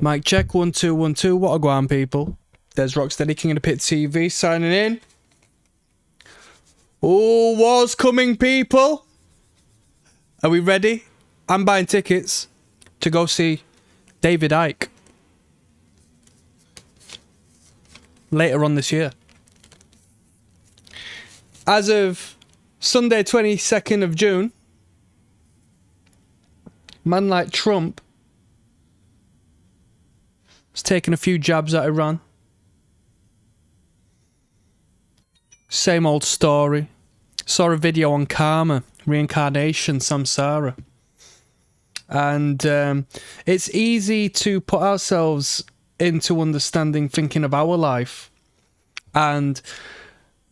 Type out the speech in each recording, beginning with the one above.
Mic check, 1 2 1 2. What a go on, people. There's Rocksteady, King of the Pit TV, signing in. Oh, war's coming, people. Are we ready? I'm buying tickets to go see David Icke later on this year. As of Sunday, 22nd of June, man like Trump has taken a few jabs at Iran. Same old story. Saw a video on karma, reincarnation, samsara. And it's easy to put ourselves into understanding, thinking of our life. And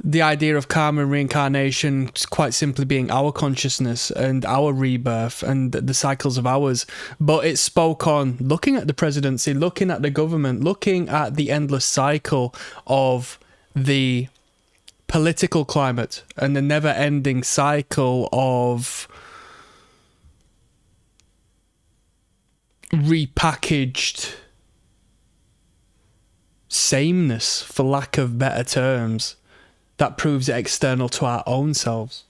the idea of karma and reincarnation quite simply being our consciousness and our rebirth and the cycles of ours. But it spoke on looking at the presidency, looking at the government, looking at the endless cycle of the political climate and the never-ending cycle of repackaged sameness, for lack of better terms, that proves it external to our own selves.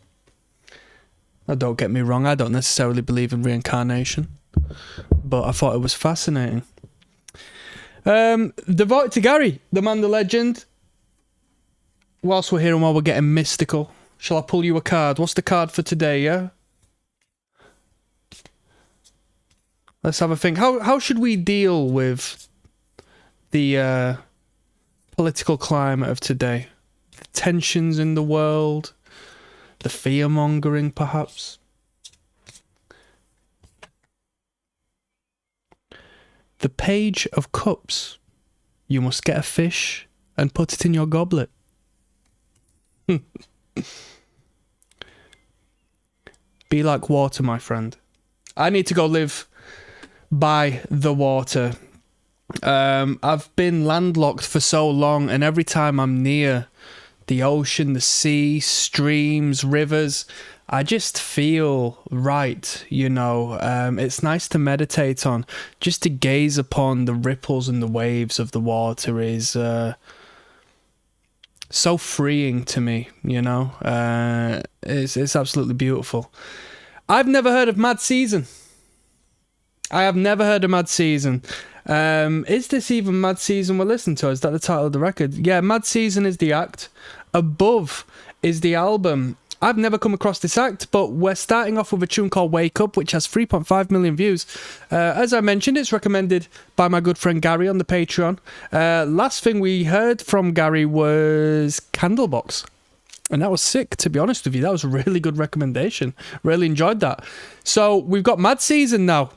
Now, don't get me wrong, I don't necessarily believe in reincarnation, but I thought it was fascinating. Devoted to Gary, the man, the legend. Whilst we're here and while we're getting mystical, shall I pull you a card? What's the card for today, yeah? Let's have a think. How should we deal with the political climate of today? The tensions in the world, the fear-mongering, perhaps? The Page of Cups. You must get a fish and put it in your goblet. Be like water, my friend. I need to go live by the water. I've been landlocked for so long, and every time I'm near the ocean, the sea, streams, rivers, I just feel right, you know. It's nice to meditate on. Just to gaze upon the ripples and the waves of the water is so freeing to me, you know. It's absolutely beautiful. I've never heard of Mad Season. I have never heard of Mad Season. Is this even Mad Season we're listening to? Is that the title of the record? Yeah, Mad Season is the act. Above is the album. I've never come across this act, but we're starting off with a tune called Wake Up, which has 3.5 million views. As I mentioned, it's recommended by my good friend Gary on the Patreon. Last thing we heard from Gary was Candlebox. And that was sick, to be honest with you. That was a really good recommendation. Really enjoyed that. So we've got Mad Season now.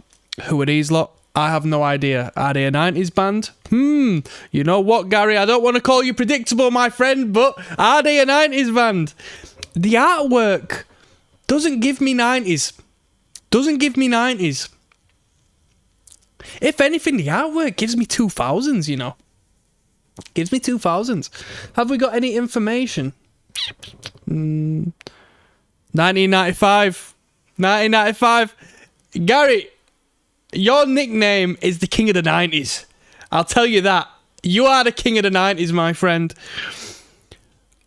Who are these lot? I have no idea. Are they a 90s band? You know what, Gary? I don't want to call you predictable, my friend, but are they a 90s band? The artwork doesn't give me 90s. Doesn't give me 90s. If anything, the artwork gives me 2000s, you know. Gives me 2000s. Have we got any information? 1995. 1995. Gary, your nickname is the King of the 90s. I'll tell you that. You are the King of the 90s, my friend.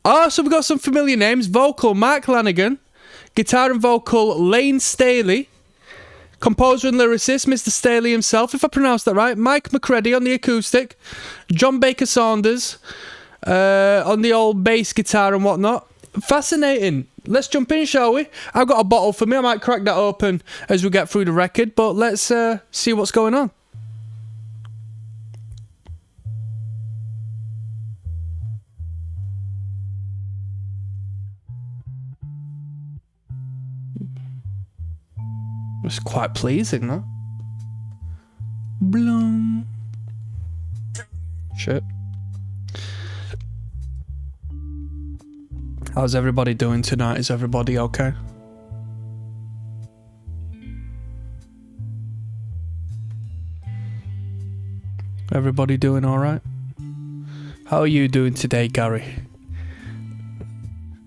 Oh, so we've got some familiar names. Vocal, Mark Lanigan. Guitar and vocal, Lane Staley. Composer and lyricist, Mr. Staley himself, if I pronounced that right. Mike McCready on the acoustic. John Baker Saunders on the old bass guitar and whatnot. Fascinating. Let's jump in, shall we? I've got a bottle for me. I might crack that open as we get through the record, but let's see what's going on. It's quite pleasing, no? Bloom. Shit. How's everybody doing tonight? Is everybody okay? Everybody doing alright? How are you doing today, Gary?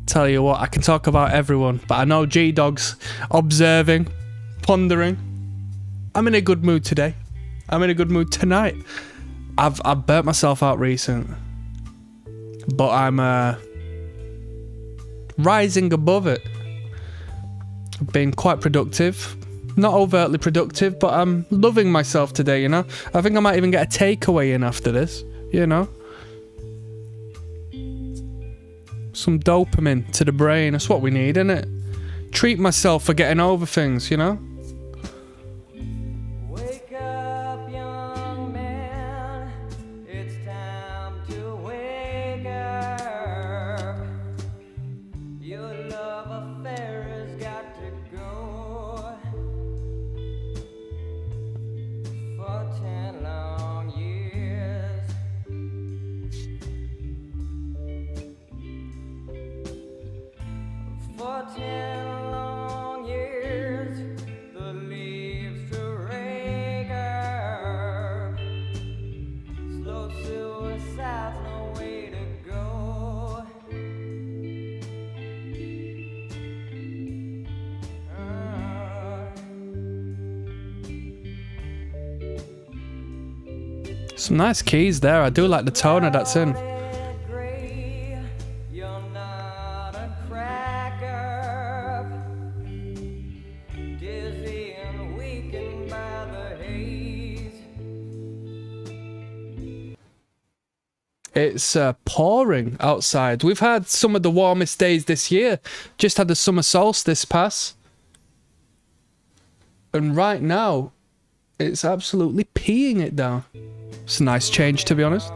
Tell you what, I can talk about everyone, but I know G-Dog's observing, pondering. I'm in a good mood today. I'm in a good mood tonight. I've burnt myself out recent, but I'm rising above it. I've been quite productive. Not overtly productive, but I'm loving myself today, you know? I think I might even get a takeaway in after this, you know? Some dopamine to the brain. That's what we need, innit? Treat myself for getting over things, you know? Wake up, young man. It's time to wake up. Your love affair has got to go. For 10 long years. For 10 long years, the leaves to rake up. Slow suicide's no way to go. Some nice keys there. I do like the tone of that's in. You're not a cracker. Dizzy and weakened by the haze. It's pouring outside. We've had some of the warmest days this year. Just had the summer solstice pass. And right now, it's absolutely peeing it down. It's a nice change, to be honest.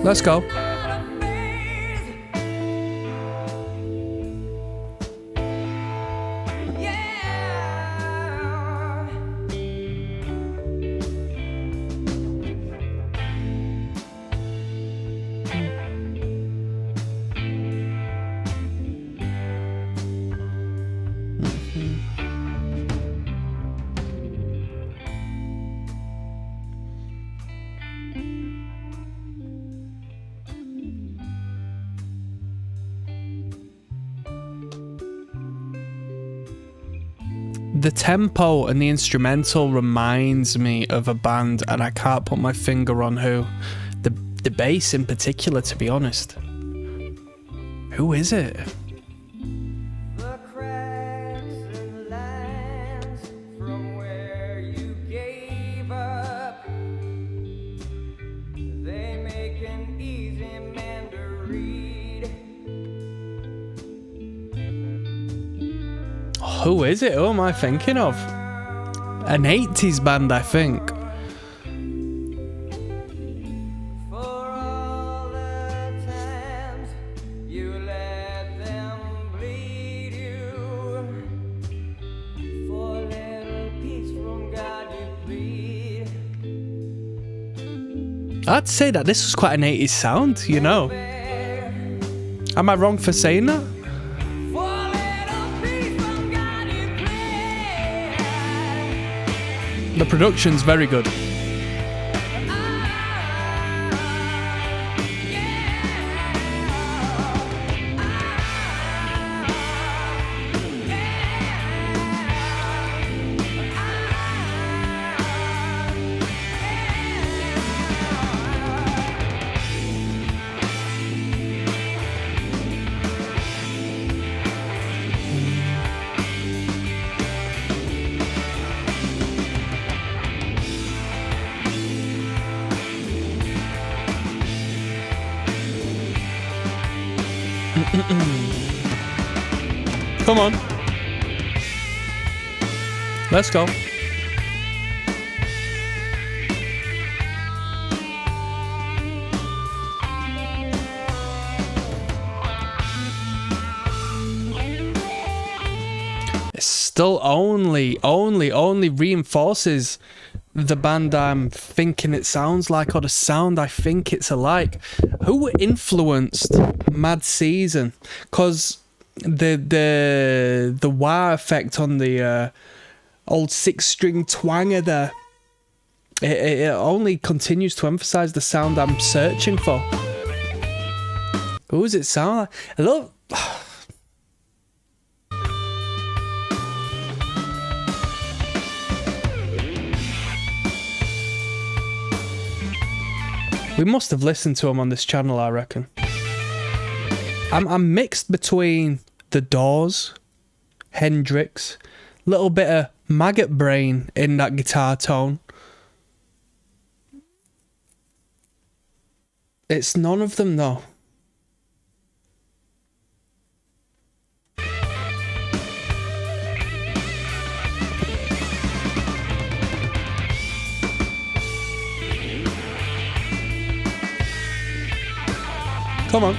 Let's go. The tempo and the instrumental reminds me of a band, and I can't put my finger on who. The bass in particular, to be honest. Who is it? The cracks and lines from where you gave up, they make an easy man to read. Who is it? Who am I thinking of? An 80s band, I think. For all the times you let them bleed you, for a little peace from God you plead. I'd say that this was quite an 80s sound, you know. Am I wrong for saying that? For a little peace from God you plead. The production's very good. Come on. Let's go. It still only reinforces the band I'm thinking it sounds like, or the sound I think it's alike. Who influenced Mad Season? Because the wah effect on the old 6-string twanger there, it only continues to emphasize the sound I'm searching for. Who does it sound like? I love... We must have listened to him on this channel, I reckon. I'm mixed between The Doors, Hendrix, little bit of Maggot Brain in that guitar tone. It's none of them though. Come on.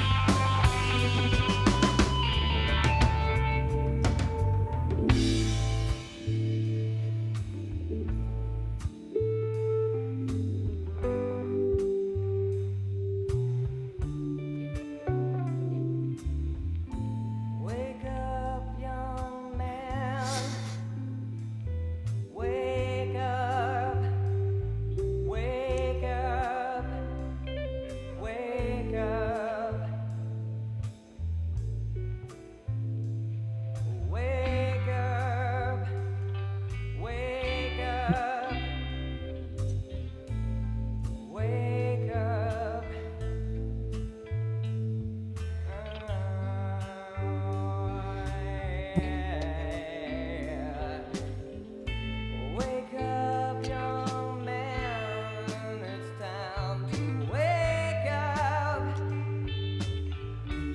Wake up, young man. Wake up. Wake up. Wake up. Wake up. Wake up. Wake up. Wake up, young man. It's time to wake up.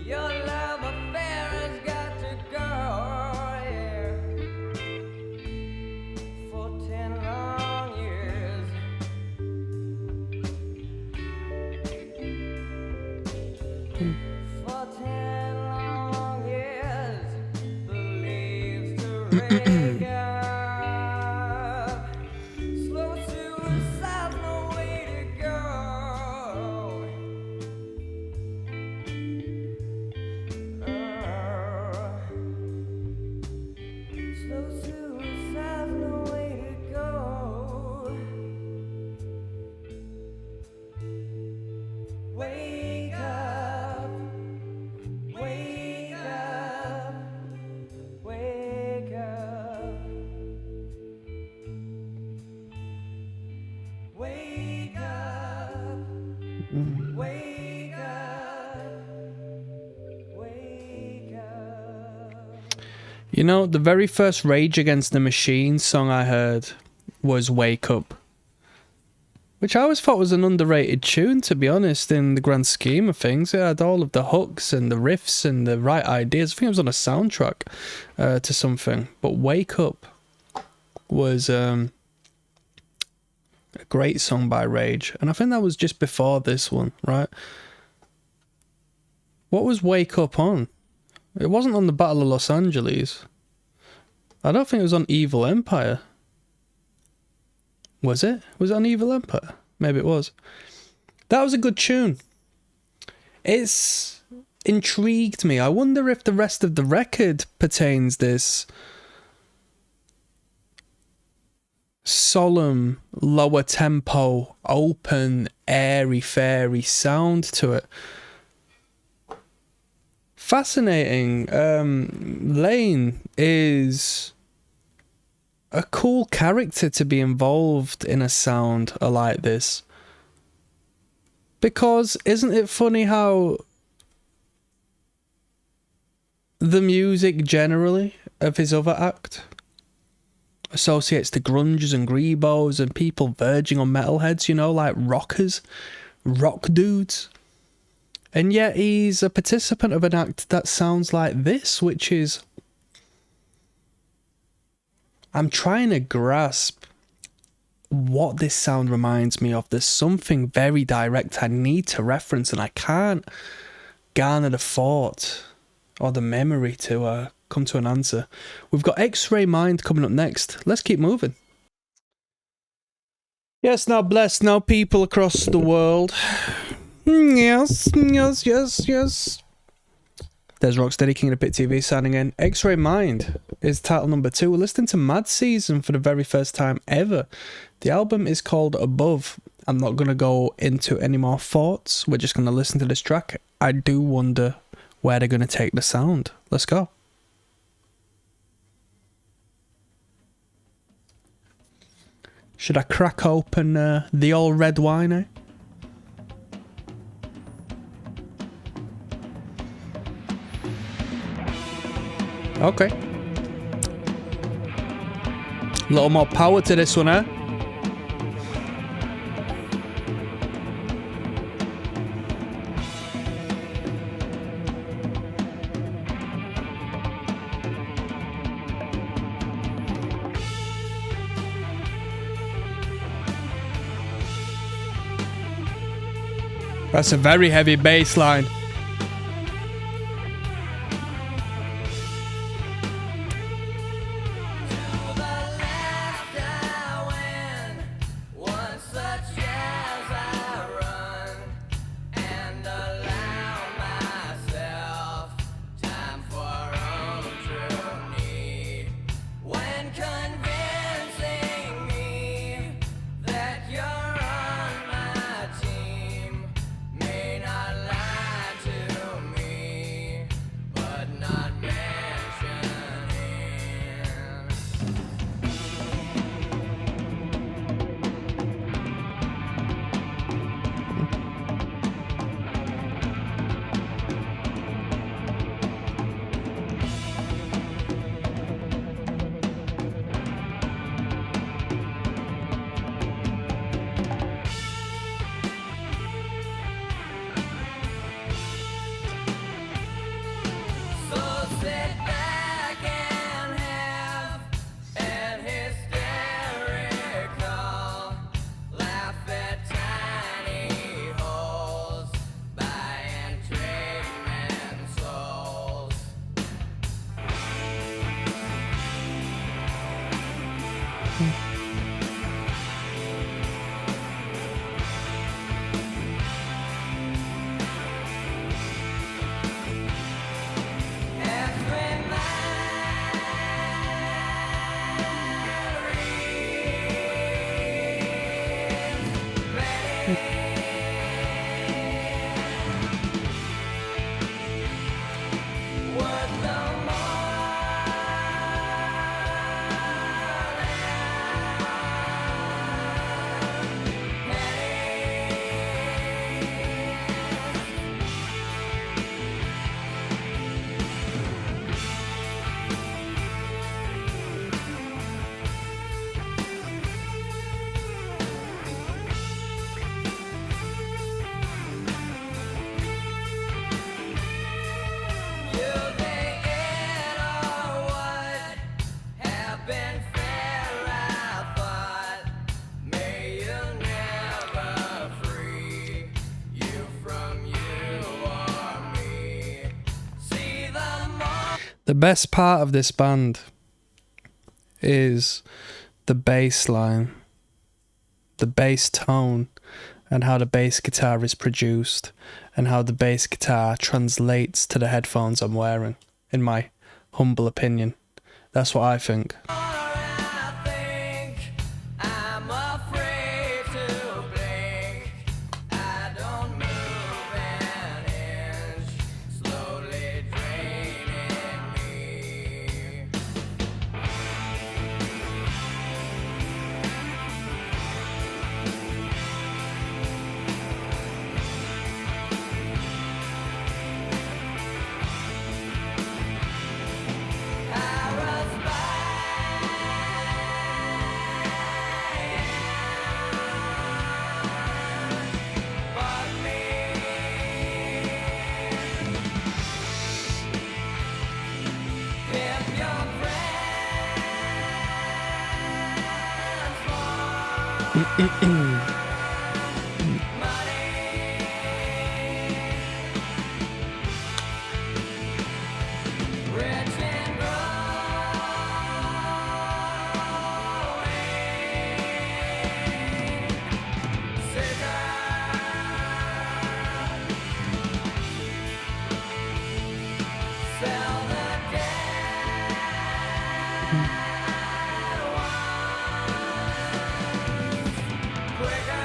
Your love affair has got to go, yeah. For 10 long years. For 10 long years. The leaves to rake up. Slow suicide, no way to go. Slow suicide, no way to go. Wake up, wake up, wake up. Wake up, wake up, wake up. You know, the very first Rage Against the Machine song I heard was Wake Up, which I always thought was an underrated tune, to be honest, in the grand scheme of things. It had all of the hooks and the riffs and the right ideas. I think it was on a soundtrack to something. But Wake Up was a great song by Rage. And I think that was just before this one, right? What was Wake Up on? It wasn't on the Battle of Los Angeles. I don't think it was on Evil Empire. Was it? Was it on Evil Empire? Maybe it was. That was a good tune. It's intrigued me. I wonder if the rest of the record pertains this solemn, lower tempo, open, airy, fairy sound to it. Fascinating. Lane is a cool character to be involved in a sound like this. Because isn't it funny how the music generally of his other act associates to grungers and grebos and people verging on metalheads, you know, like rockers, rock dudes. And yet he's a participant of an act that sounds like this, which is... I'm trying to grasp what this sound reminds me of. There's something very direct I need to reference, and I can't garner the thought or the memory to come to an answer. We've got X-Ray Mind coming up next. Let's keep moving. Yes, now bless now people across the world. Yes. There's Rocksteady, King of the Pit TV signing in. X-Ray Mind is title number 2. We're listening to Mad Season for the very first time ever. The album is called Above. I'm not going to go into any more thoughts. We're just going to listen to this track. I do wonder where they're going to take the sound. Let's go. Should I crack open the old red wine, eh? Okay. A little more power to this one, eh? That's a very heavy bass line. The best part of this band is the bass line, the bass tone, and how the bass guitar is produced, and how the bass guitar translates to the headphones I'm wearing, in my humble opinion. That's what I think. Quick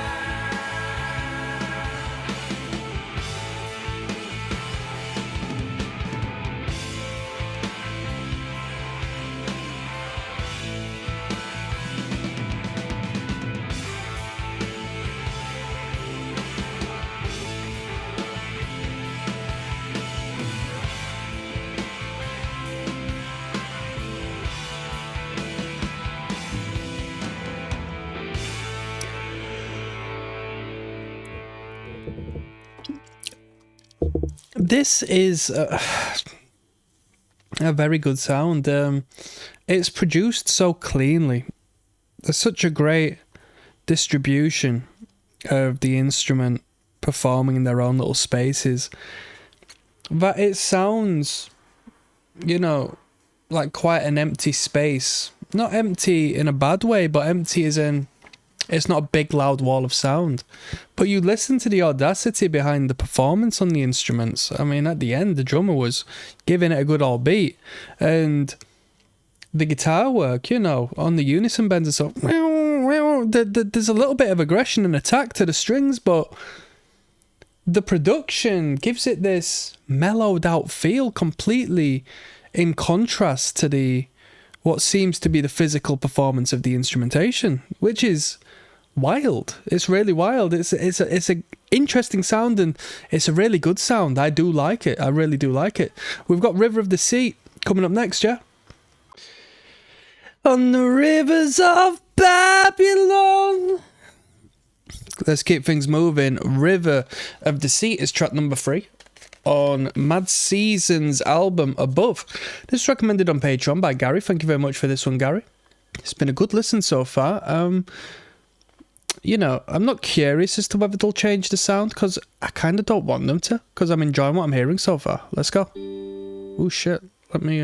This is a very good sound. It's produced so cleanly. There's such a great distribution of the instrument performing in their own little spaces that it sounds, you know, like quite an empty space. Not empty in a bad way, but empty as in it's not a big loud wall of sound. But you listen to the audacity behind the performance on the instruments. I mean, at the end, the drummer was giving it a good old beat. And the guitar work, you know, on the unison bends and stuff, there's a little bit of aggression and attack to the strings, but the production gives it this mellowed out feel, completely in contrast to the what seems to be the physical performance of the instrumentation, which is wild. It's really wild. It's a interesting sound, and it's a really good sound. I do like it. I really do like it. We've got River of the Sea coming up next, yeah? On the rivers of Babylon. Let's keep things moving. River of the Sea is track number 3 on Mad Season's album Above. This is recommended on Patreon by Gary. Thank you very much for this one, Gary. It's been a good listen so far. You know, I'm not curious as to whether they'll change the sound, because I kind of don't want them to, because I'm enjoying what I'm hearing so far. Let's go. Oh shit, let me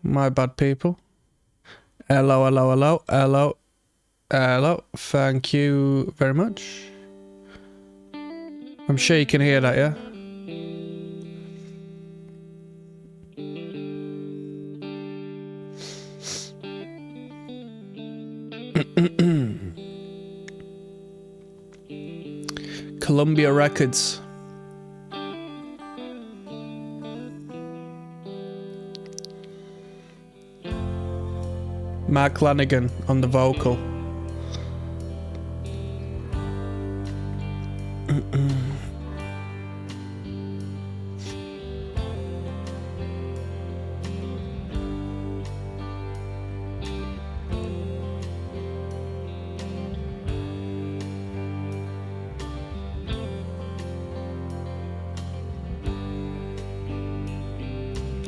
my bad, people. Hello, hello, hello, hello, hello. Thank you very much. I'm sure you can hear that, yeah? Columbia Records. Mark Lanigan on the vocal.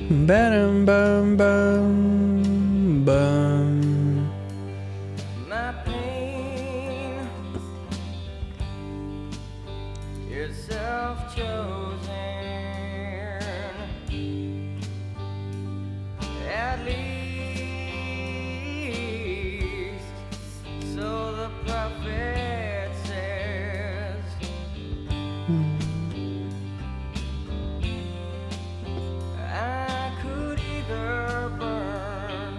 Bam, bam, bam, bam. My pain is self-chosen, at least so the prophet says. I could either burn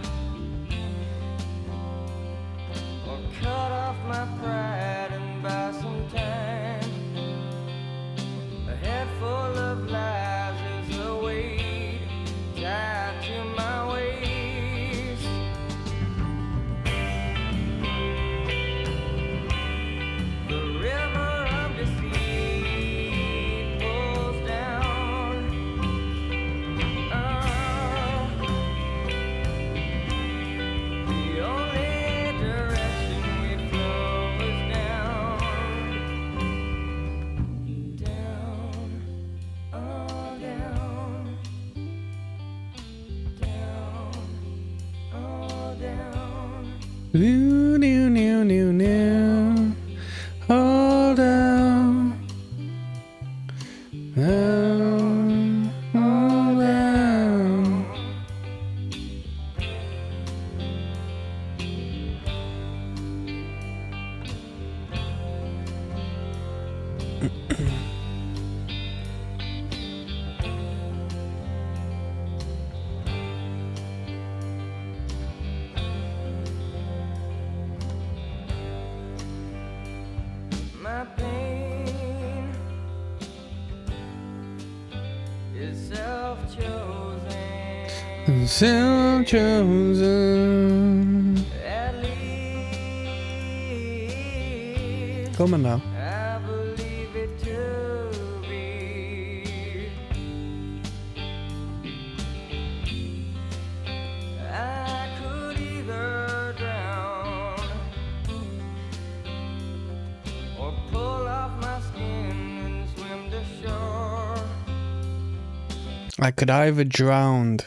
or cut off my pride and buy some time. A head full of lies is a weight tied to my waist. The river of deceit pulls down. The only direction we flow is down, down, oh down, down, oh down. New, new, new, new, new. All down. Down. All down. My pain is self-chosen, Self-chosen. at least Come on now. I believe it to be. I could either drown or pull off my skin I could either drown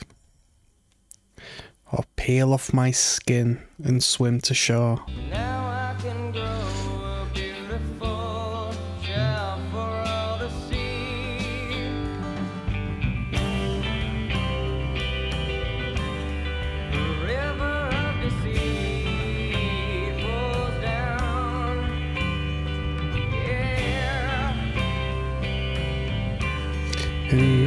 or peel off my skin and swim to shore. Now I can grow a beautiful child for all to see. The river of deceit flows down. Yeah. Flows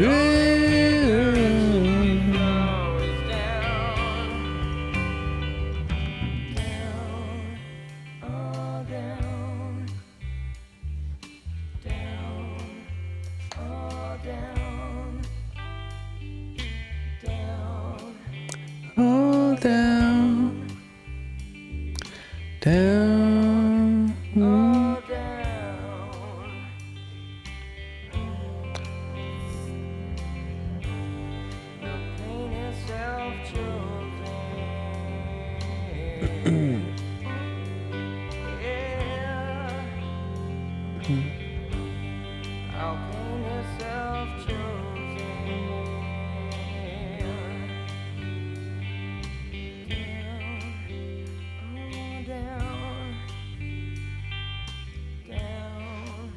down. Down, oh down. Down, oh down. Down, All down, down. oh down. The pain is self-chosen. Yeah. Our pain is self-chosen. Down, oh down. Down,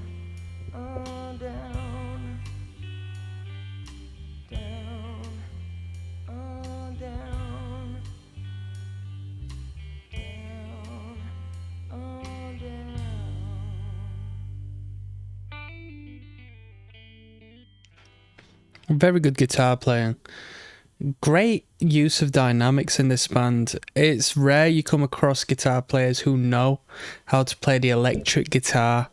oh down. Down, oh down. Down, oh down. Very good guitar playing. Great use of dynamics in this band. It's rare you come across guitar players who know how to play the electric guitar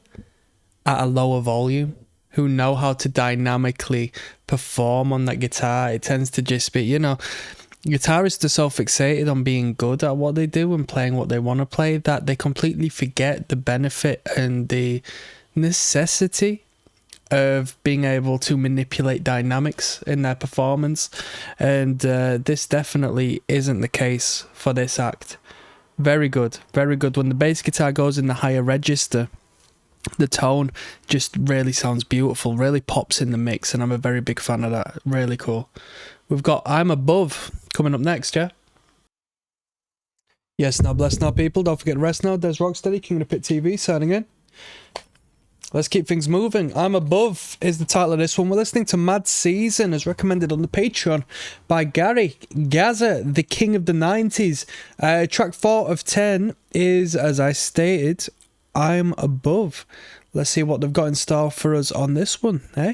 at a lower volume, who know how to dynamically perform on that guitar. It tends to just be, guitarists are so fixated on being good at what they do and playing what they want to play that they completely forget the benefit and the necessity of being able to manipulate dynamics in their performance, and this definitely isn't the case for this act. Very good, very good. When the bass guitar goes in the higher register, the tone just really sounds beautiful, really pops in the mix, and I'm a very big fan of that. Really cool. We've got I'm Above coming up next, yeah? Yes, now bless now people, don't forget to rest now. There's Rocksteady, King of the Pit TV, signing in. Let's keep things moving. I'm Above is the title of this one. We're listening to Mad Season, as recommended on the Patreon by Gary Gaza, the king of the 90s. Track 4 of 10 is, as I stated, I'm Above. Let's see what they've got in store for us on this one, eh?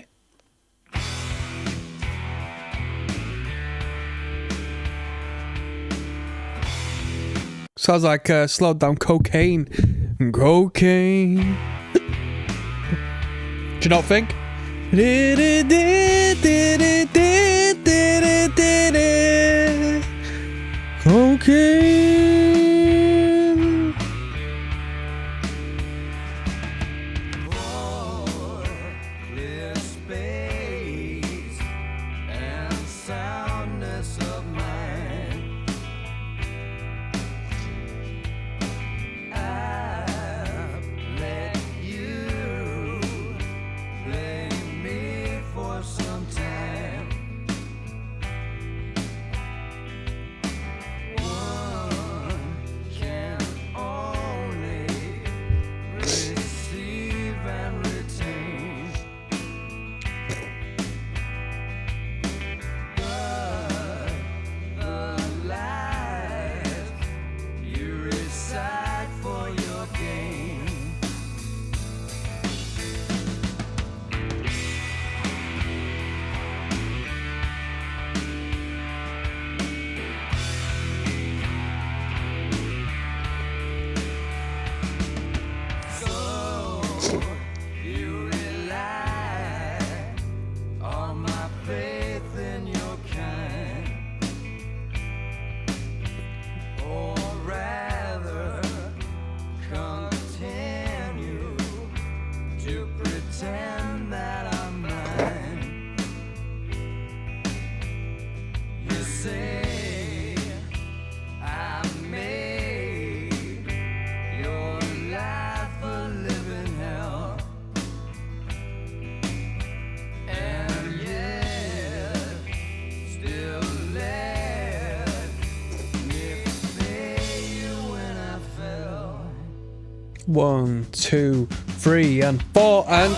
Sounds like slowed down cocaine. Cocaine. Do you not think? Cocaine. Clear space and soundness of mind. I've let you play me for some time. One 1, 2, 3, and 4, and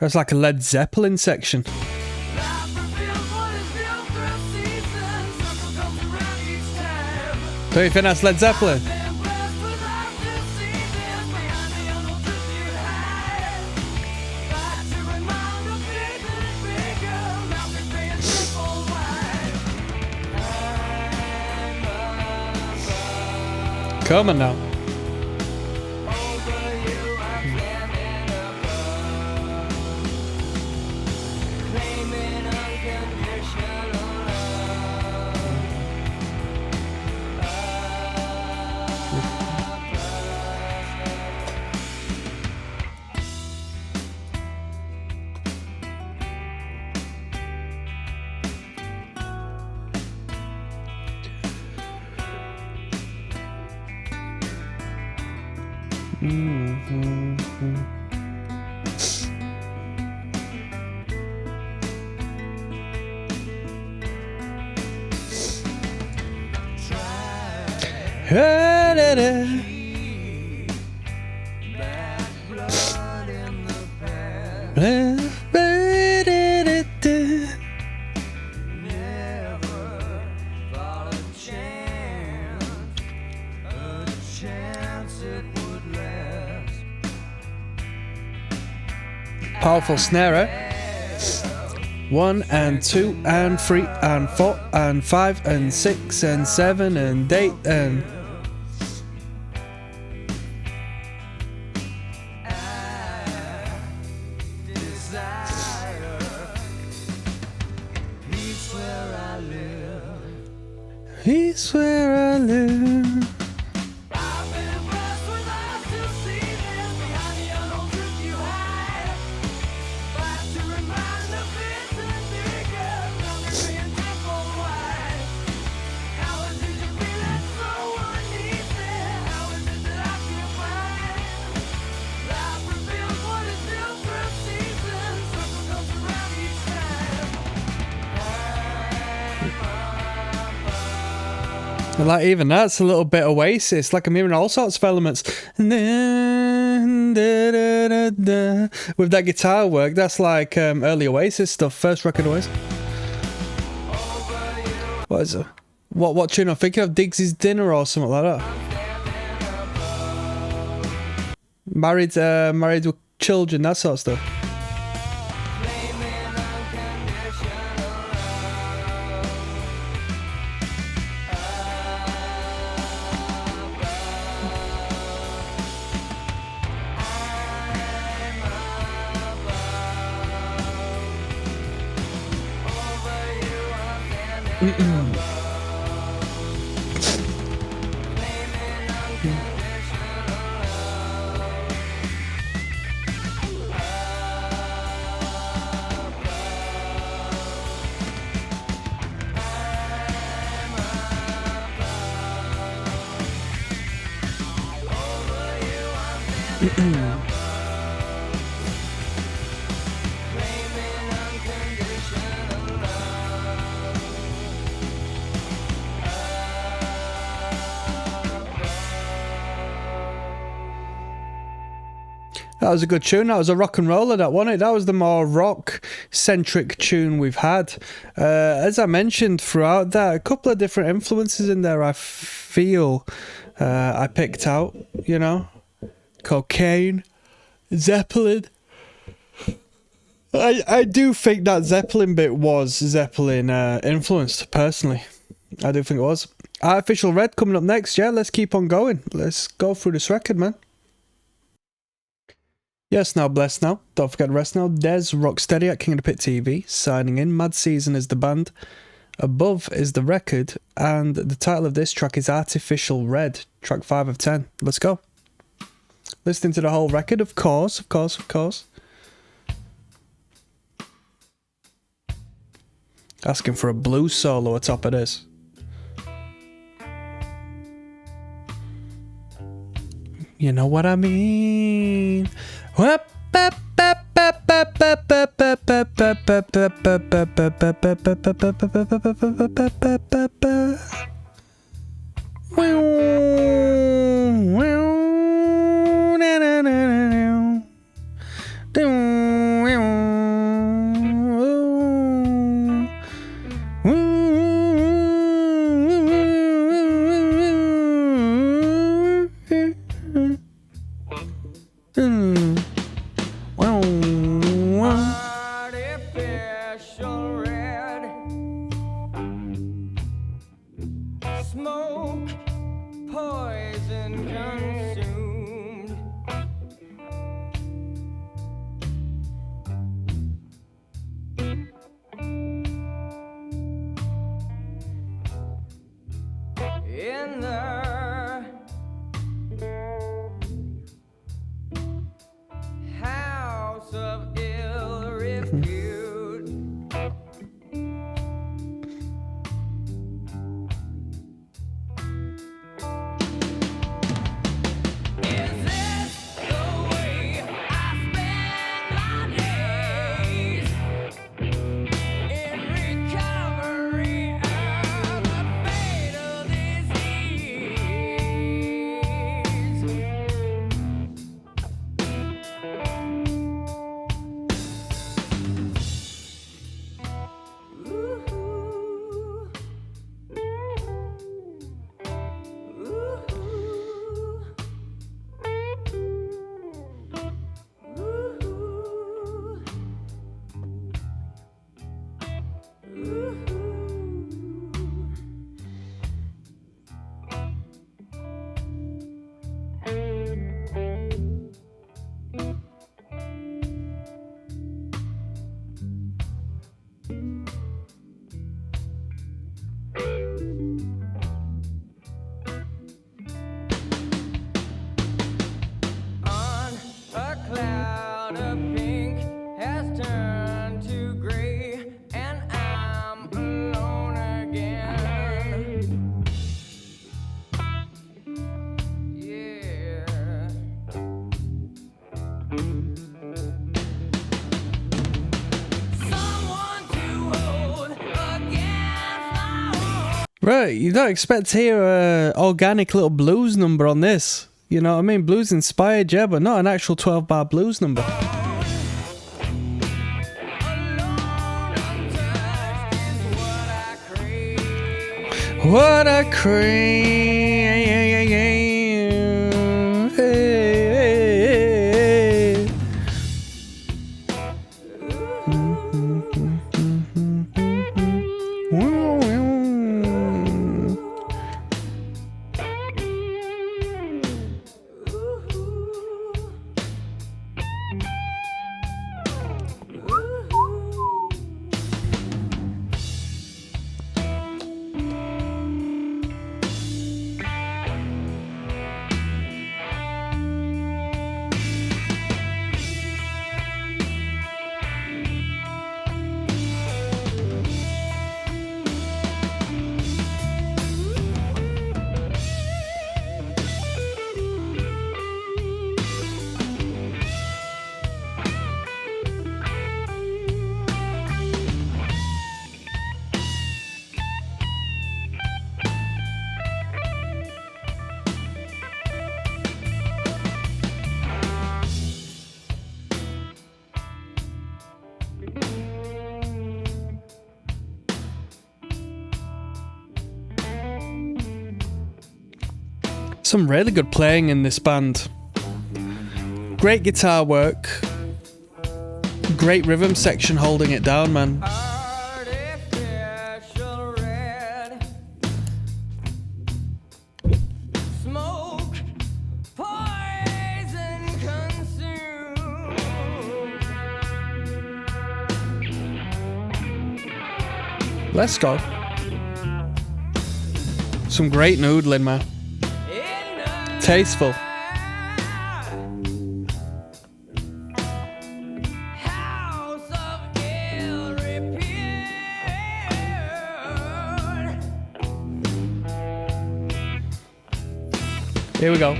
that's like a Led Zeppelin section. Don't you think that's Led Zeppelin? Come on now. Powerful snare, eh? 1 and 2 and 3 and 4 and 5 and 6 and 7 and 8 and he's where I live. Like even that's a little bit Oasis, like I'm hearing all sorts of elements. With that guitar work, that's like early Oasis stuff, first record Oasis. What is it? What tune I'm thinking of? Diggs' Dinner or something like that. Married with children, that sort of stuff. That was a good tune. That was a rock and roller, that wasn't it? That was the more rock-centric tune we've had. As I mentioned throughout that, a couple of different influences in there I feel I picked out, you know. Cocaine, Zeppelin. I do think that Zeppelin bit was Zeppelin influenced, personally. I do think it was. Artificial Red coming up next, yeah? Let's keep on going. Let's go through this record, man. Yes, now blessed now. Don't forget to rest now. Des, Rocksteady at King of the Pit TV, signing in. Mad Season is the band. Above is the record. And the title of this track is Artificial Red, track 5 of 10. Let's go. Listening to the whole record, of course. Asking for a blues solo atop of this. You know what I mean? in the house of ill repute. Is this the way I spend my days? In recovery of a fatal disease. Ooh. On a cloud of pink has turned to gray, and I'm alone again. Yeah. Someone to hold against my will. Right, you don't expect to hear a organic little blues number on this. You know what I mean? Blues inspired, yeah, but not an actual 12-bar blues number. Alone, untouched is what I crave. What I crave. Some really good playing in this band. Great guitar work. Great rhythm section holding it down, man. Artificial red smoke, poison consumed. Let's go. Some great noodling, man. In the Tasteful. house of ill repute. Here we go.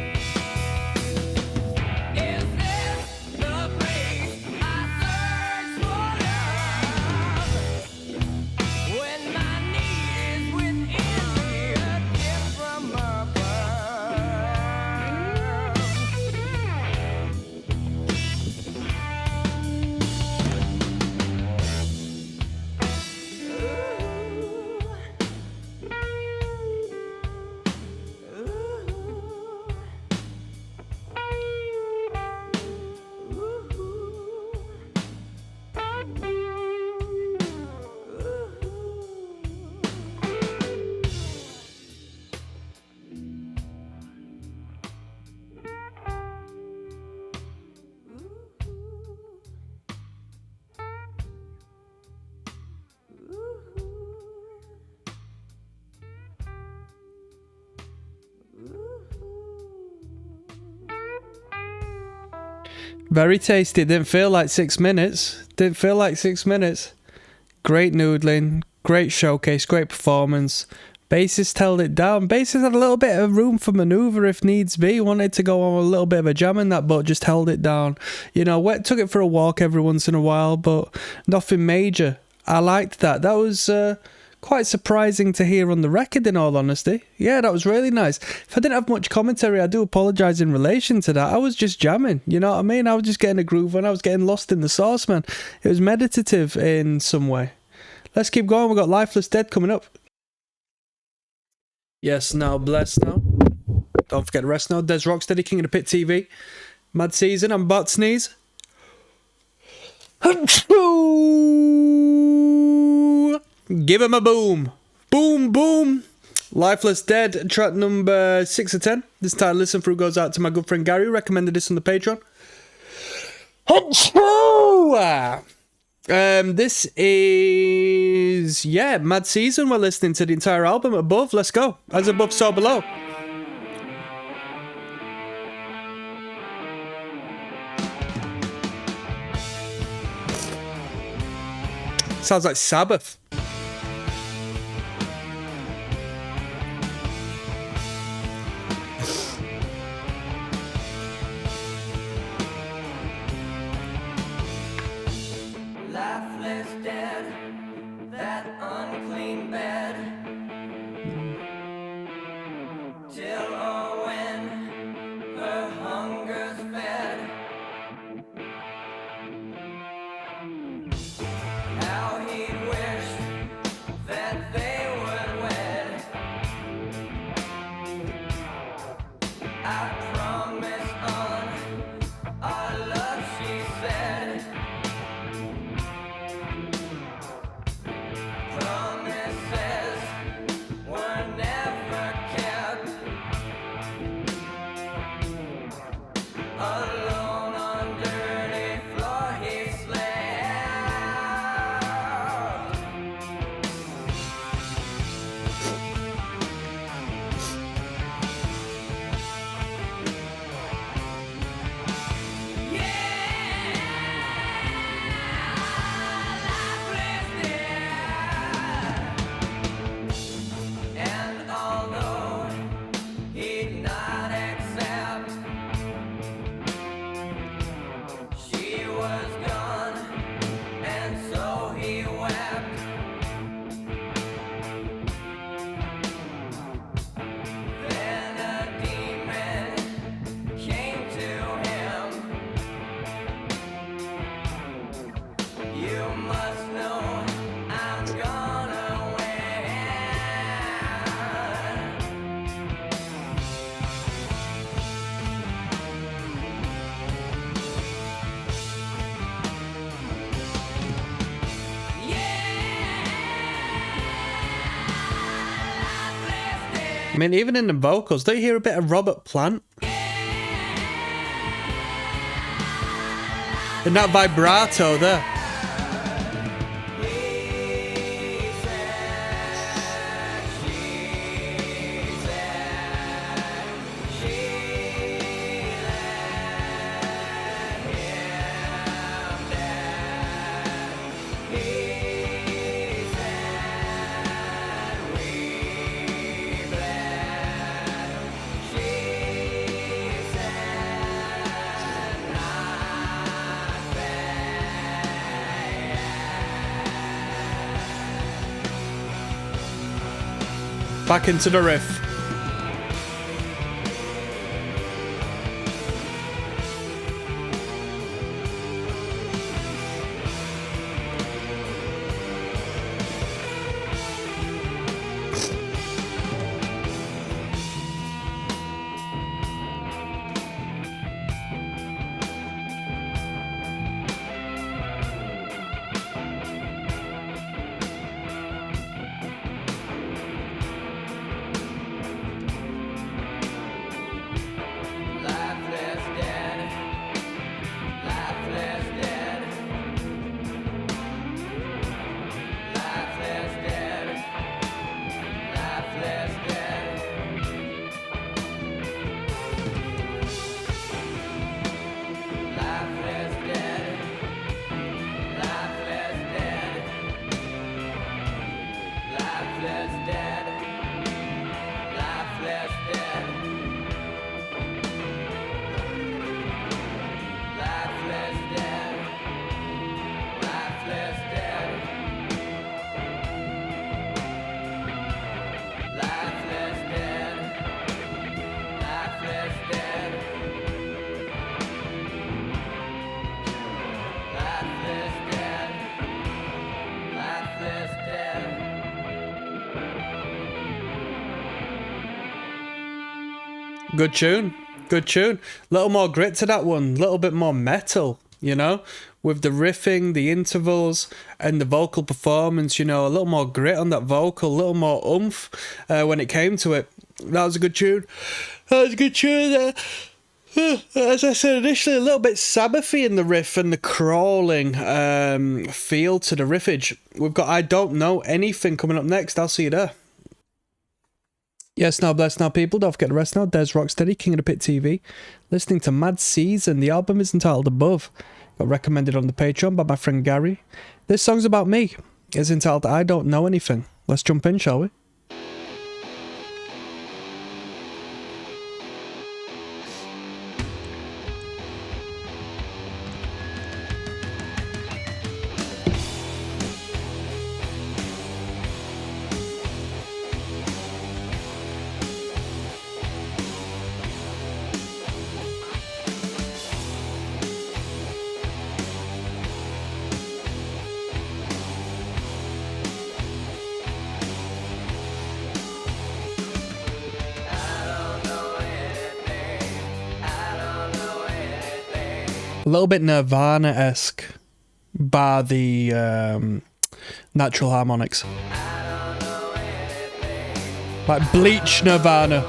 Is this the place I search for love? When my need is within me, a gift from above. Very tasty. Didn't feel like 6 minutes. Didn't feel like 6 minutes. Great noodling. Great showcase. Great performance. Bassist held it down. Bassist had a little bit of room for manoeuvre if needs be. Wanted to go on a little bit of a jam in that, but just held it down. You know, took it for a walk every once in a while, but nothing major. I liked that. That was quite surprising to hear on the record, in all honesty. Yeah, that was really nice. If I didn't have much commentary, I do apologise in relation to that. I was just jamming, you know what I mean? I was just getting a groove on. I was getting lost in the sauce, man. It was meditative in some way. Let's keep going. We've got Lifeless Dead coming up. Yes, now, bless now. Don't forget the rest now. Des Rocksteady, King of the Pit TV. Mad Season, I'm about to sneeze. Give him a boom. Boom, boom. Lifeless Dead, track number 6 of 10. This title listen through goes out to my good friend Gary, who recommended this on the Patreon. This is, yeah, Mad Season. We're listening to the entire album. Above, let's go. As above, so below. Sounds like Sabbath. Lifeless dead, that unclean bed. Till or when her hunger's fed. How he'd wish that they would wed. I promise on our love, she said. Promises were never kept. Alone on dirty floor he slept. And although he'd not accept, she was gone, and so he wept. Then a demon came to him. You must know I'm gonna win. I mean, even in the vocals, don't you hear a bit of Robert Plant? And that vibrato there. Back into the riff. Good tune. Good tune. Little more grit to that one. Little bit more metal, you know, with the riffing, the intervals, and the vocal performance, you know, a little more grit on that vocal, a little more oomph when it came to it. That was a good tune. That was a good tune. As I said initially, a little bit Sabbathy in the riff and the crawling feel to the riffage. We've got I Don't Know Anything coming up next. I'll see you there. Yes, now bless now people, don't forget the rest now. There's Rocksteady, King of the Pit TV, listening to Mad Season. The album is entitled Above. Got recommended on the Patreon by my friend Gary. This song's about me. It's entitled I Don't Know Anything. Let's jump in, shall we? A little bit Nirvana-esque by the natural harmonics. Like Bleach Nirvana.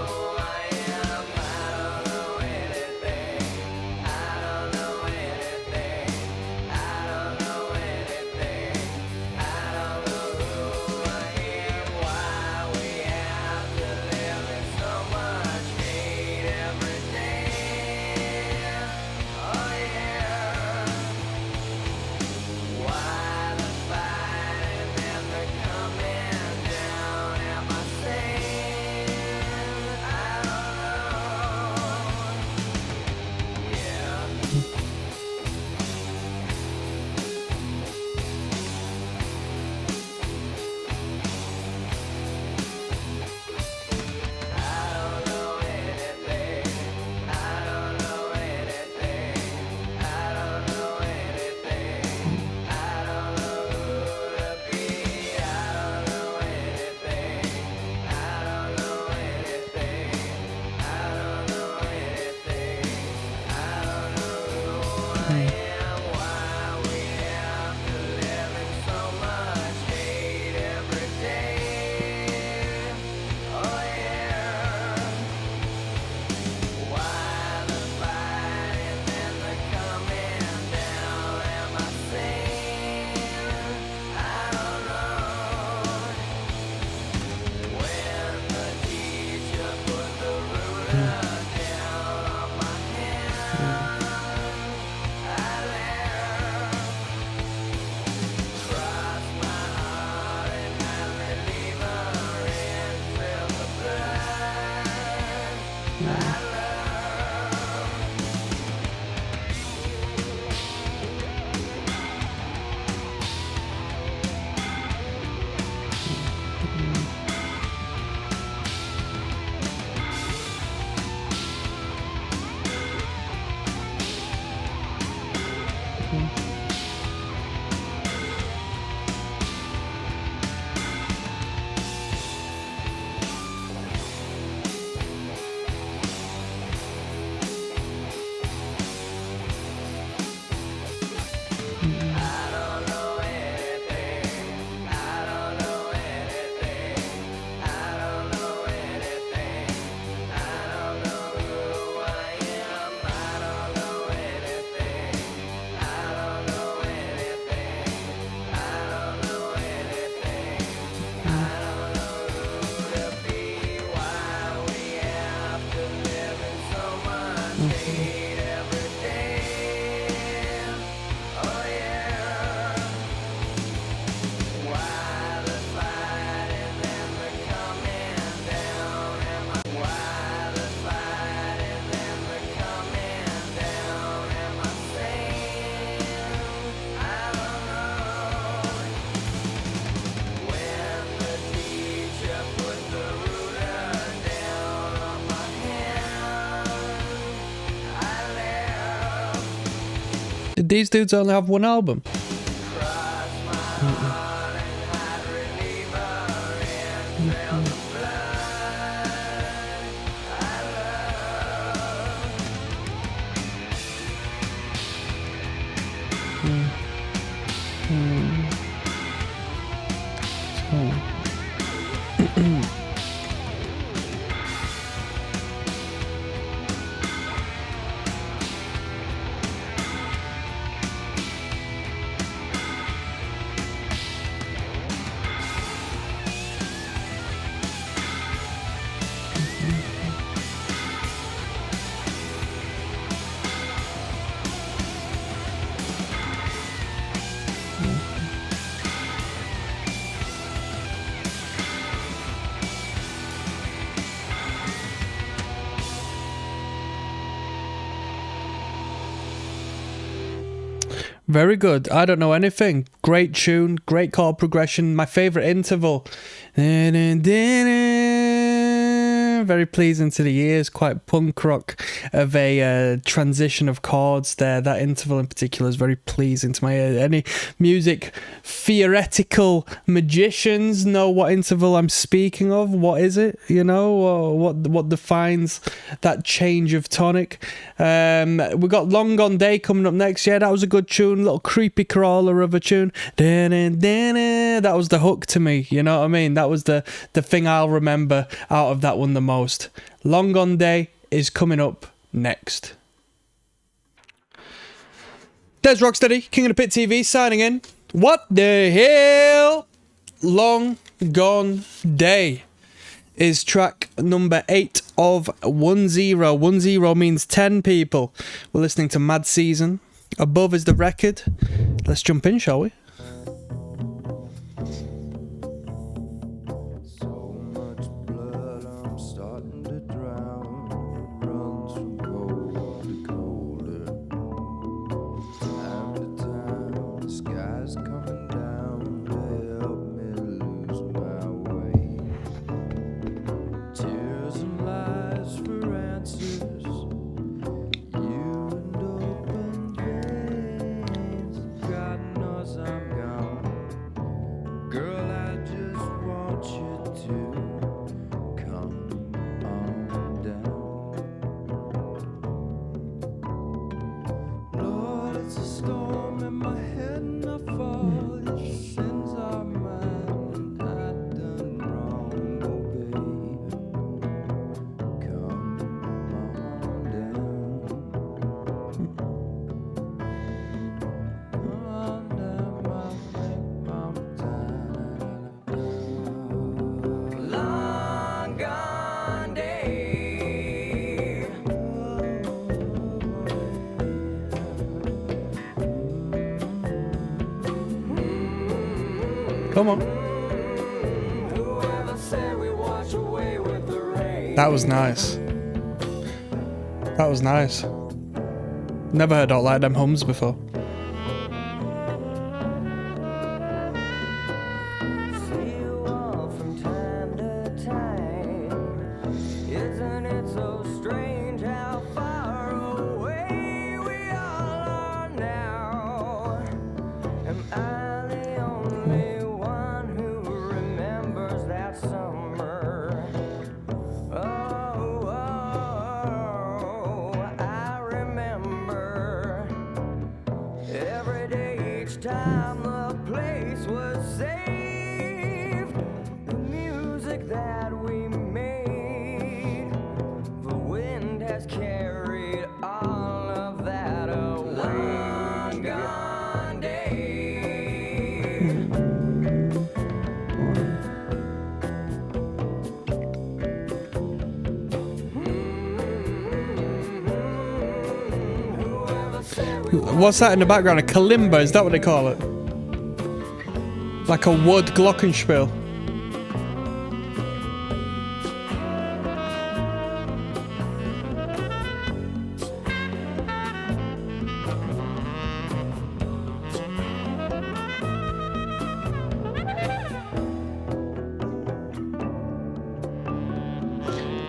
Did these dudes only have one album? Very good. I don't know anything. Great tune, great chord progression. My favourite interval. Very pleasing to the ears. Quite punk rock of a transition of chords there. That interval in particular is very pleasing to my ear. Any music theoretical magicians know what interval I'm speaking of? What is it? You know, what defines that change of tonic? We got Long Gone Day coming up next. Yeah, that was a good tune. Little creepy crawler of a tune. That was the hook to me. You know what I mean? That was the thing I'll remember out of that one the most. Long Gone Day is coming up next. There's Rocksteady, King of the Pit TV, signing in. What the hell? Long Gone Day is track number 8 of 10. 10 means 10 people. We're listening to Mad Season. Above is the record. Let's jump in, shall we? So much blood, I'm starting to drown. It runs from cold to colder. Time to time, the sky's coming down to help me lose my way. Tears and lies for answers. You and open veins. God knows I'm gone. Girl, I just want you to come on down. Lord, it's a storm in my head and I fall. Your sins are mine and I done wrong, oh babe. Come on down. Come on down, my Long Gone Day. Come on. Whoever said we wash away with the rain? That was nice. That was nice. Never heard all like them hums before. See you all from time to time. Isn't it so strange how far away we all are now? Am I the only one who remembers that summer? Oh, I remember every day, each time the place was saved. The music that we made, the wind has carried all of that away. Long Gone Day. Whoever said we What's that in the background? A kalimba? Is that what they call it? Like a wood glockenspiel.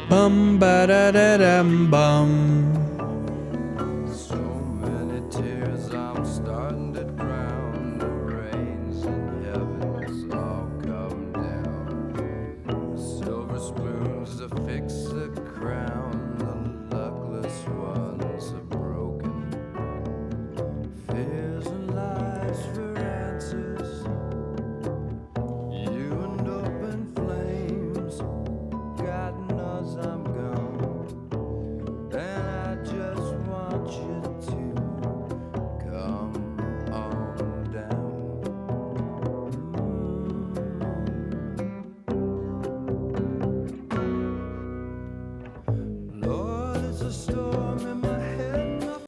Bum ba da da dum bum. So many tears, I'm starting to drown. The rains in heavens all come down. Silver spoons to fix a crown. The luckless ones are broken. Fears and lies for answers. You and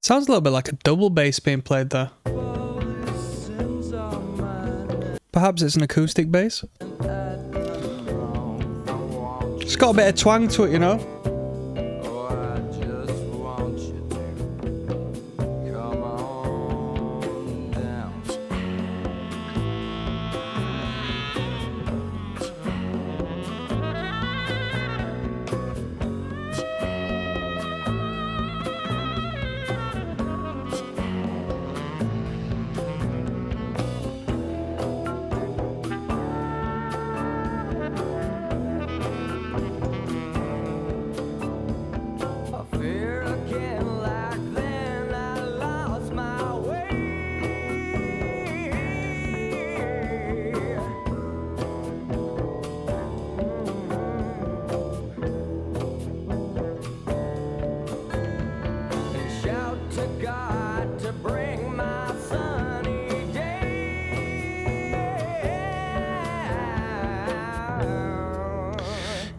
Sounds a little bit like a double bass being played there. Perhaps it's an acoustic bass. It's got a bit of twang to it, you know.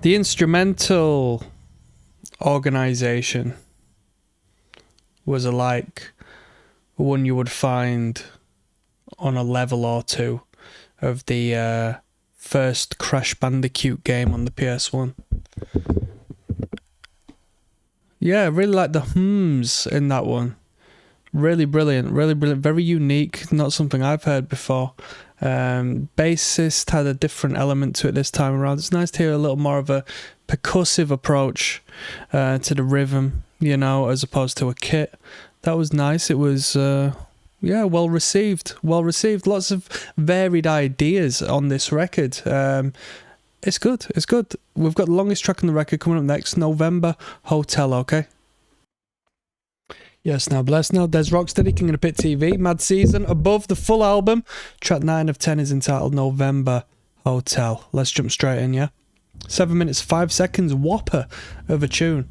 The instrumental organisation was like one you would find on a level or two of the first Crash Bandicoot game on the PS1. Yeah, I really like the hums in that one. Really brilliant, very unique, not something I've heard before. Bassist had a different element to it this time around. It's nice to hear a little more of a percussive approach to the rhythm, you know, as opposed to a kit. That was nice. It was well received. Lots of varied ideas on this record. It's good. We've got the longest track on the record coming up next, November, Hotel, okay? Yes, now bless now. There's Rocksteady, King of the Pit TV, Mad Season, above the full album. Track 9 of 10 is entitled November Hotel. Let's jump straight in, yeah? 7 minutes, 5 seconds, whopper of a tune.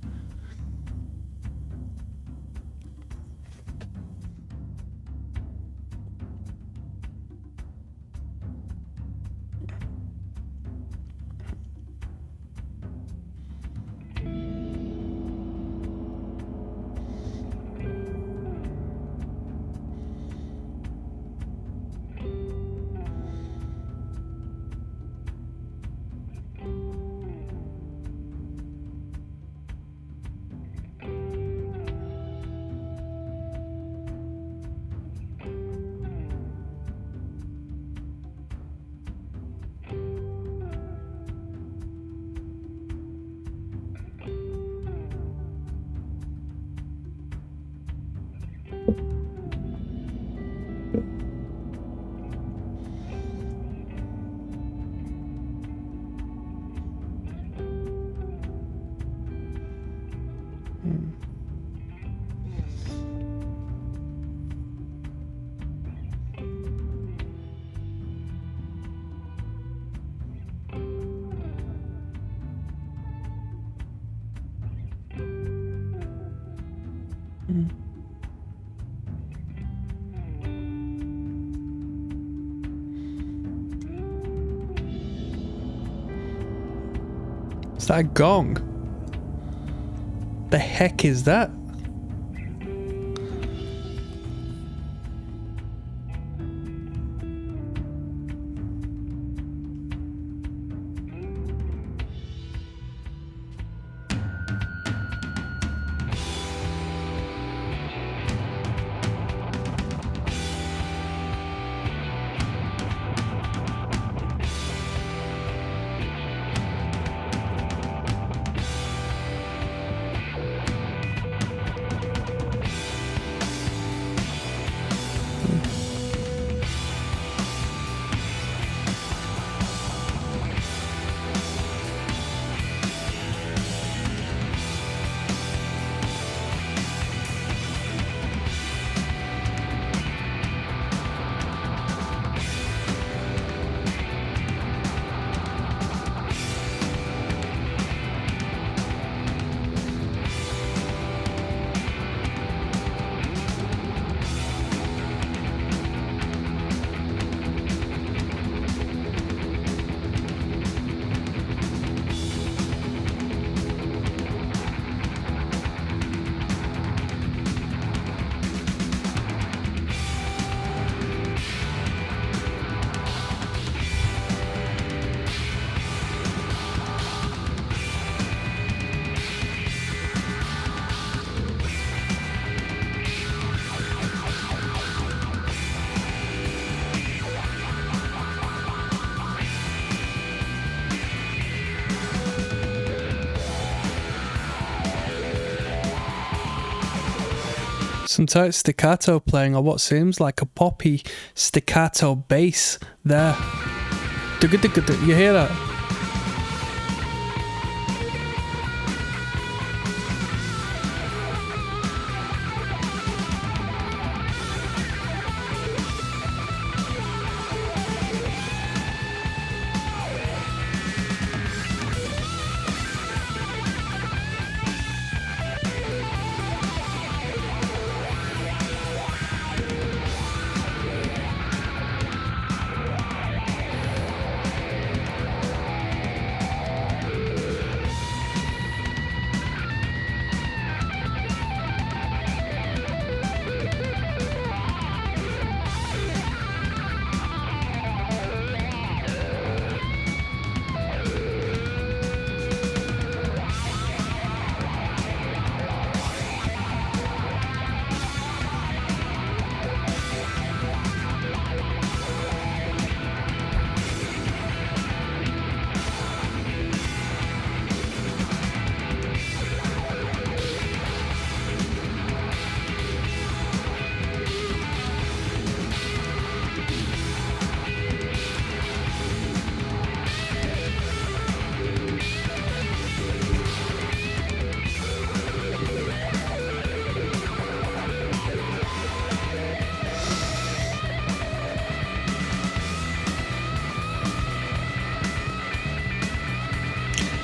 Is that a gong? The heck is that? Some tight staccato playing, or what seems like a poppy staccato bass there. You hear that?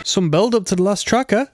Some build up to the last tracker.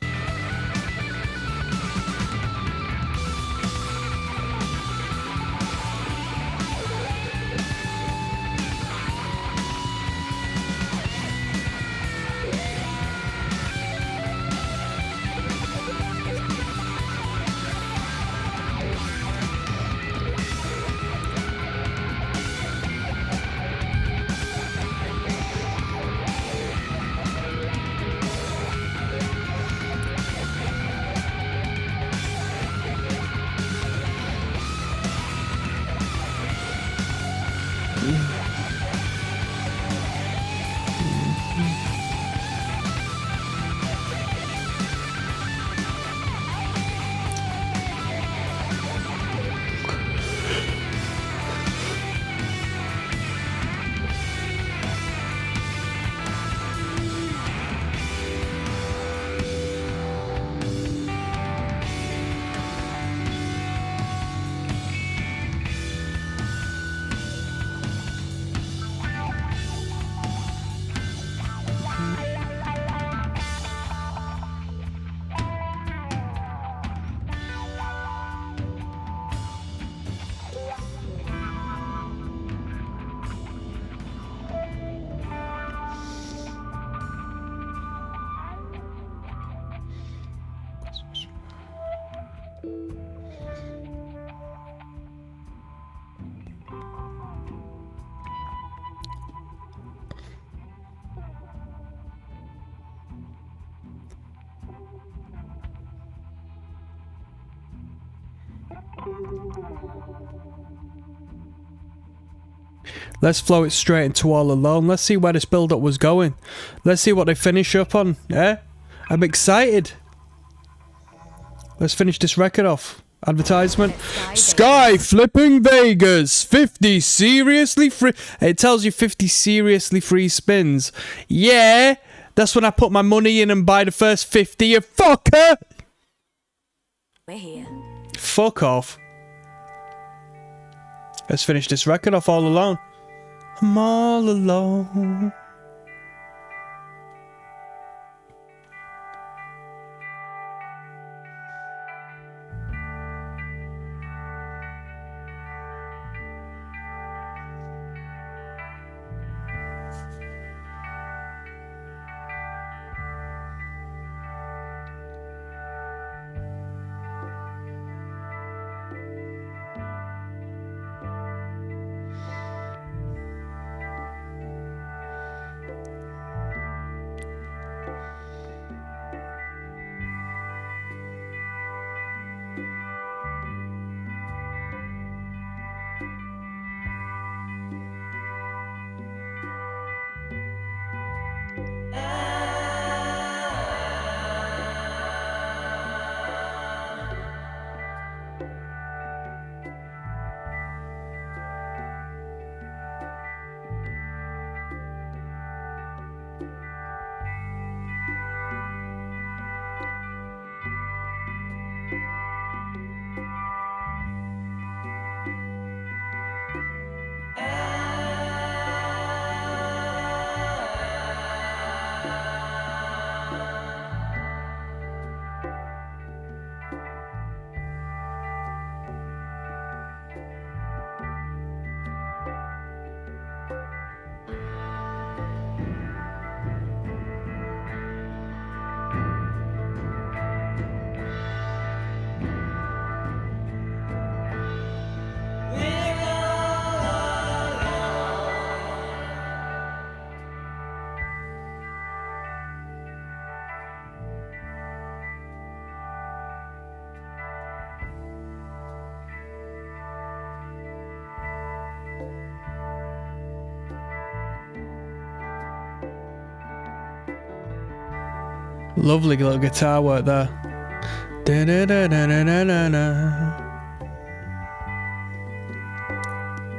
Let's flow it straight into All Alone. Let's see where this build-up was going. Let's see what they finish up on. I'm excited. Let's finish this record off. Advertisement. Sky Flipping Vegas. 50 seriously free. It tells you 50 seriously free spins. Yeah. That's when I put my money in and buy the first 50. You fucker. We're here. Fuck off. Let's finish this record off All Alone. I'm all alone. Lovely little guitar work there. Da-da-da-da-da-da-da.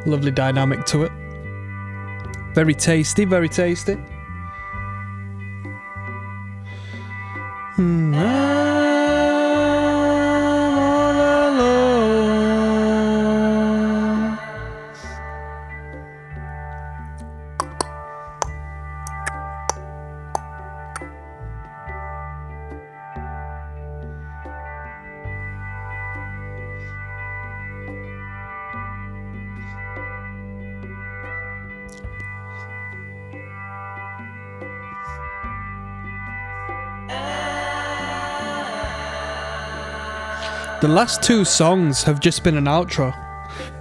Lovely dynamic to it. Very tasty, very tasty. I'm all alone. The last two songs have just been an outro.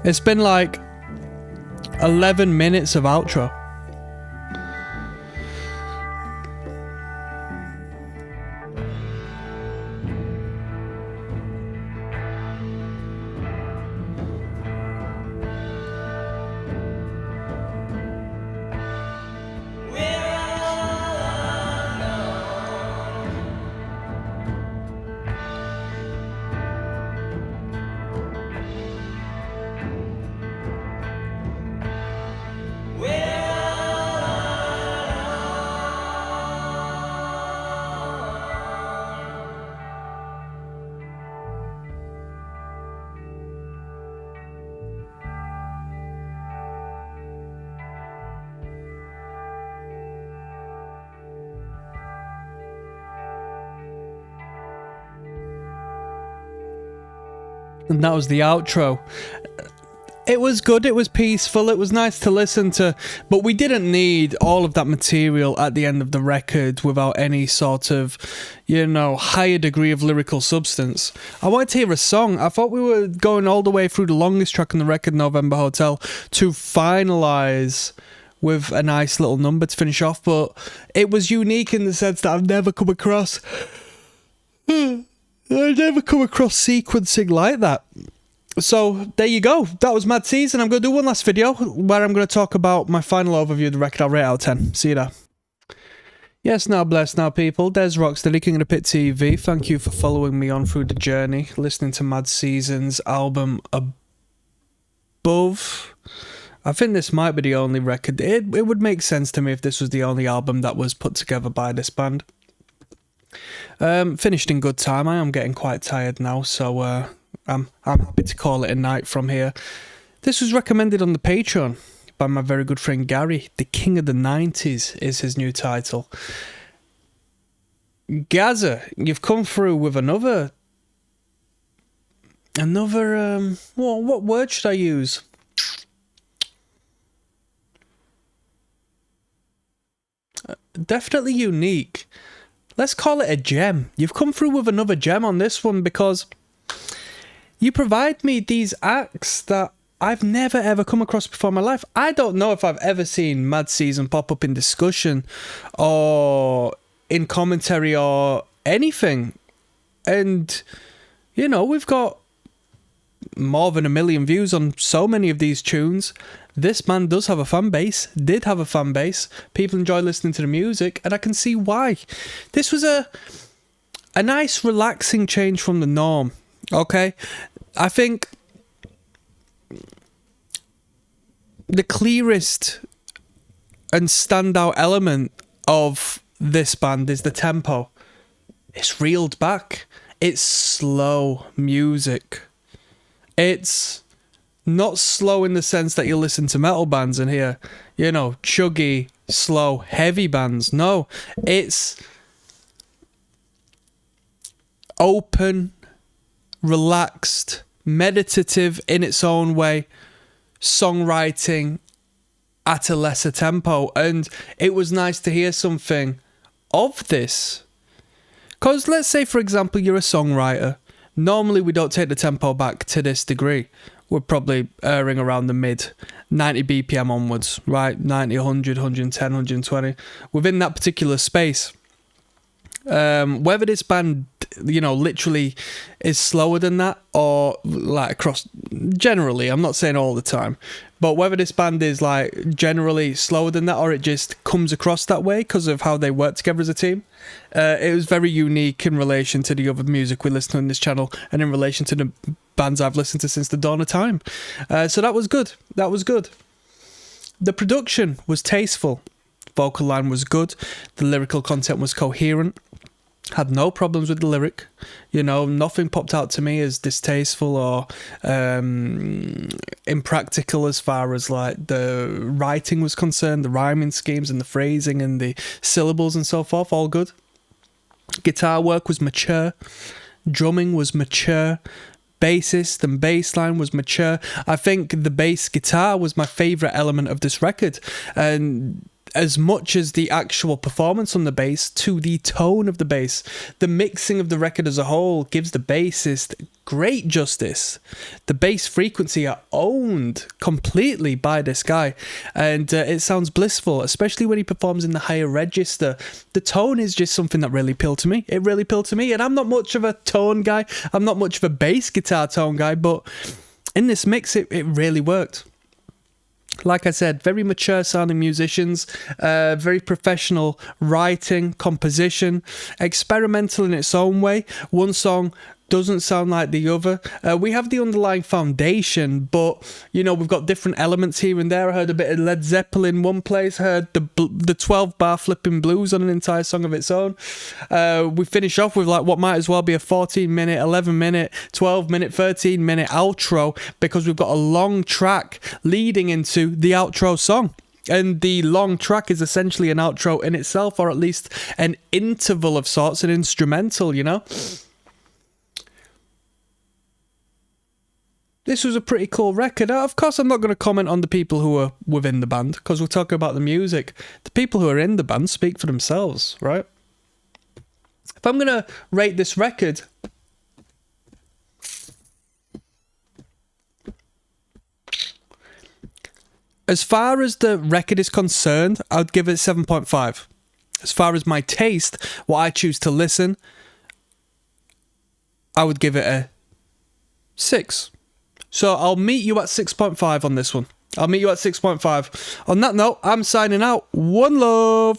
It's been like 11 minutes of outro. And that was the outro. It was good, it was peaceful, it was nice to listen to, but we didn't need all of that material at the end of the record without any sort of, you know, higher degree of lyrical substance. I wanted to hear a song. I thought we were going all the way through the longest track on the record, November Hotel, to finalise with a nice little number to finish off, but it was unique in the sense that I've never come across sequencing like that. So there you go. That was Mad Season. I'm going to do one last video where I'm going to talk about my final overview of the record. I'll rate out of 10. See you there. Yes, now bless now people. There's ROCKSTEADY, King of the Pit TV. Thank you for following me on through the journey, listening to Mad Season's album Above. I think this might be the only record. It would make sense to me if this was the only album that was put together by this band. Finished in good time. I am getting quite tired now, so I'm happy to call it a night from here. This was recommended on the Patreon by my very good friend Gary. The King of the 90s is his new title. Gaza, you've come through with another what word should I use? Definitely unique. Let's call it a gem. You've come through with another gem on this one because you provide me these acts that I've never ever come across before in my life. I don't know if I've ever seen Mad Season pop up in discussion or in commentary or anything. And, you know, we've got more than 1 million views on so many of these tunes. This man does have a fan base, did have a fan base. People enjoy listening to the music, and I can see why. This was a nice, relaxing change from the norm, okay? I think the clearest and standout element of this band is the tempo. It's reeled back. It's slow music. It's not slow in the sense that you listen to metal bands and hear, you know, chuggy, slow, heavy bands. No, it's open, relaxed, meditative in its own way, songwriting at a lesser tempo. And it was nice to hear something of this. Because let's say, for example, you're a songwriter. Normally, we don't take the tempo back to this degree. We're probably erring around the mid 90 BPM onwards, right? 90, 100, 110, 120. Within that particular space. Whether this band literally is slower than that, or like across generally, I'm not saying all the time, but whether this band is like generally slower than that, or it just comes across that way because of how they work together as a team. It was very unique in relation to the other music we listen to on this channel, and in relation to the bands I've listened to since the dawn of time. So that was good. That was good. The production was tasteful. Vocal line was good. The lyrical content was coherent. Had no problems with the lyric. Nothing popped out to me as distasteful or impractical as far as like the writing was concerned, the rhyming schemes and the phrasing and the syllables and so forth, all good. Guitar work was mature. Drumming was mature. Bassist and bass line was mature. I think the bass guitar was my favourite element of this record. And as much as the actual performance on the bass, to the tone of the bass, the mixing of the record as a whole gives the bassist great justice. The bass frequency are owned completely by this guy, and it sounds blissful, especially when he performs in the higher register. The tone is just something that really appealed to me. It really appealed to me, and I'm not much of a tone guy. I'm not much of a bass guitar tone guy, but in this mix, it really worked. Like I said, very mature sounding musicians, very professional writing, composition, experimental in its own way. One song doesn't sound like the other. We have the underlying foundation, but we've got different elements here and there. I heard a bit of Led Zeppelin one place, heard the 12-bar flipping blues on an entire song of its own. We finish off with like what might as well be a 14-minute, 11-minute, 12-minute, 13-minute outro, because we've got a long track leading into the outro song. And the long track is essentially an outro in itself, or at least an interval of sorts, an instrumental, This was a pretty cool record. Of course, I'm not going to comment on the people who are within the band, because we're talking about the music. The people who are in the band speak for themselves, right? If I'm going to rate this record, as far as the record is concerned, I'd give it 7.5. As far as my taste, what I choose to listen, I would give it a 6. So I'll meet you at 6.5 on this one. I'll meet you at 6.5. On that note, I'm signing out. One love.